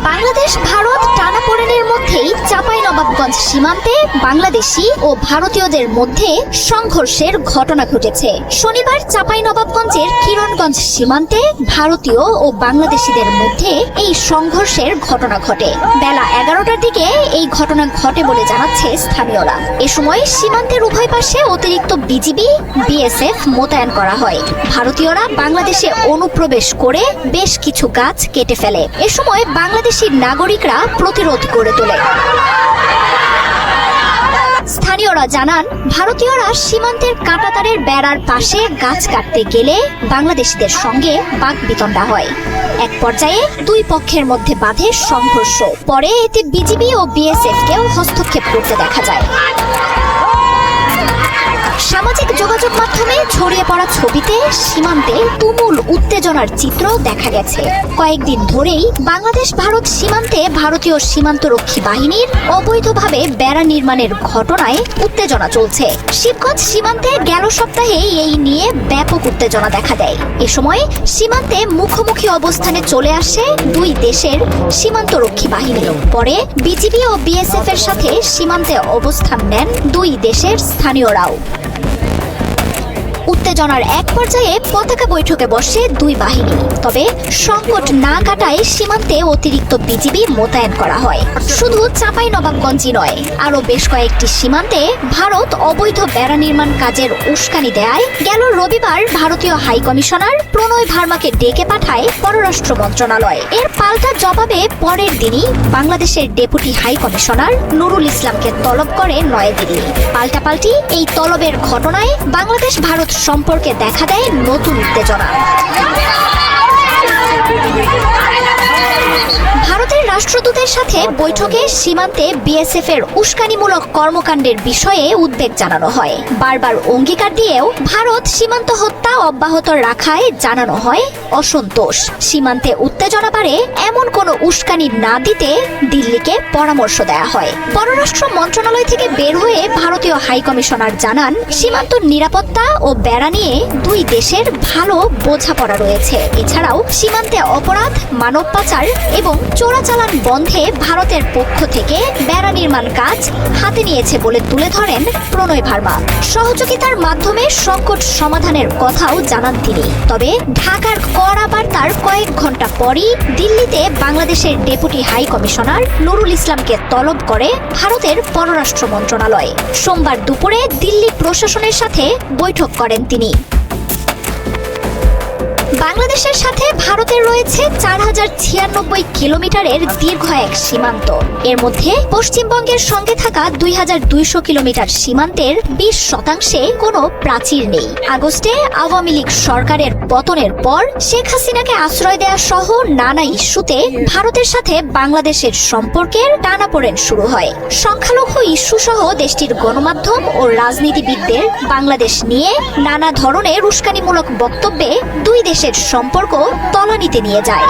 বাংলাদেশ ভারত টানাপোড়েনের মধ্যেই চাঁপাইনবাবগঞ্জ সীমান্তে বাংলাদেশি ও ভারতীয়দের মধ্যে সংঘর্ষের ঘটনা ঘটেছে। শনিবার চাঁপাইনবাবগঞ্জের কিরণগঞ্জ সীমান্তে ভারতীয় ও বাংলাদেশিদের মধ্যে এই সংঘর্ষের ঘটনা ঘটে। বেলা 11টার দিকে এই ঘটনা ঘটে বলে জানাচ্ছে স্থানীয়রা। এ সময় সীমান্তের উভয় পাশে অতিরিক্ত বিজিবি, বিএসএফ মোতায়েন করা হয়। ভারতীয়রা বাংলাদেশে অনুপ্রবেশ করে বেশ কিছু গাছ কেটে ফেলে। এ সময় বাংলাদেশি নাগরিকরা প্রতিরোধ গড়ে তোলে। স্থানীয়রা জানান, ভারতীয়রা সীমান্তের কাঁটাতারের বেড়ার পাশে গাছ কাটতে গেলে বাংলাদেশিদের সঙ্গে বাকবিতণ্ডা হয়। এক পর্যায়ে দুই পক্ষের মধ্যে বাধে সংঘর্ষ। পরে এতে বিজিবি ও বিএসএফকেও হস্তক্ষেপ করতে দেখা যায়। সামাজিক যোগাযোগ মাধ্যমে ছড়িয়ে পড়া ছবিতে সীমান্তে তুমুল উত্তেজনার চিত্র দেখা গেছে। কয়েকদিন ধরেই বাংলাদেশ ভারত সীমান্তে ভারতীয় সীমান্তরক্ষী বাহিনীর অবৈধভাবে বেড়া নির্মাণের ঘটনায় উত্তেজনা চলছে। শিবগঞ্জ সীমান্তে গেল সপ্তাহে এই নিয়ে ব্যাপক উত্তেজনা দেখা দেয়। এ সময় সীমান্তে মুখোমুখি অবস্থানে চলে আসে দুই দেশের সীমান্তরক্ষী বাহিনী। পরে বিজিবি ও বিএসএফ এর সাথে সীমান্তে অবস্থান নেন দুই দেশের স্থানীয়রাও। উত্তেজনার এক পর্যায়ে পতাকা বৈঠকে বসে দুই বাহিনী। তবে সংকট না কাটায় সীমান্তে অতিরিক্ত বিজিবি মোতায়েন করা হয়। শুধু চাঁপাইনবাবগঞ্জই নয়, আরো বেশ কয়েকটি সীমান্তে ভারত অবৈধ বেড়া নির্মাণ কাজের উস্কানি দেয়। গেল রবিবার ভারতীয় হাই কমিশনার প্রণয় ভার্মাকে ডেকে পাঠায় পররাষ্ট্র মন্ত্রণালয়। এর পাল্টা জবাবে পরের দিনই বাংলাদেশের ডেপুটি হাই কমিশনার নুরুল ইসলামকে তলব করে নয়াদিল্লি। পাল্টাপাল্টি এই তলবের ঘটনায় বাংলাদেশ ভারত সম্পর্কে দেখা দেয় নতুন উত্তেজনা। ভারতের রাষ্ট্রদূতের সাথে বৈঠকে সীমান্তে বিএসএফ এর উস্কানিমূলক কর্মকাণ্ডের বিষয়ে উদ্বেগ জানানো হয়। বারবার অঙ্গীকার দিয়েও ভারত সীমান্ত হত্যা অব্যাহত রাখায় জানানো হয় অসন্তোষ। সীমান্তে উত্তেজনা বাড়ে এমন কোনো উস্কানি না দিতে দিল্লিকে পরামর্শ দেয়া হয়। পররাষ্ট্র মন্ত্রণালয় থেকে বের হয়ে ভারতীয় হাই কমিশনার জানান, সীমান্ত নিরাপত্তা ও বেড়া নিয়ে দুই দেশের ভালো বোঝাপড়া রয়েছে। এছাড়াও সীমান্তে অপরাধ, মানব পাচার এবং চোরাচালান বন্ধে ভারতের পক্ষ থেকে বেড়া নির্মাণ কাজ হাতে নিয়েছে বলে তুলে ধরেন প্রণয় ভার্মা। সহযোগিতার মাধ্যমে সংকট সমাধানের কথাও জানান তিনি। তবে ঢাকার কড়া বার্তার কয়েক ঘন্টা পরই দিল্লিতে বাংলাদেশের ডেপুটি হাই কমিশনার নুরুল ইসলামকে তলব করে ভারতের পররাষ্ট্র মন্ত্রণালয়। সোমবার দুপুরে দিল্লি প্রশাসনের সাথে বৈঠক করেন তিনি। বাংলাদেশের সাথে ভারতের রয়েছে 4096 কিলোমিটারের দীর্ঘ এক সীমান্ত। এর মধ্যে পশ্চিমবঙ্গের সঙ্গে থাকা 2200 কিলোমিটার সীমান্তের 20% কোনো প্রাচীর নেই। আগস্টে আওয়ামী লীগ সরকারের পতনের পর শেখ হাসিনাকে আশ্রয় দেওয়া সহ নানা ইস্যুতে ভারতের সাথে বাংলাদেশের সম্পর্কের টানাপোড়েন শুরু হয়। সংখ্যালঘু ইস্যু সহ দেশটির গণমাধ্যম ও রাজনীতিবিদদের বাংলাদেশ নিয়ে নানা ধরনের উস্কানিমূলক বক্তব্যে দুই দেশের সম্পর্ক তলানিতে নিয়ে যায়।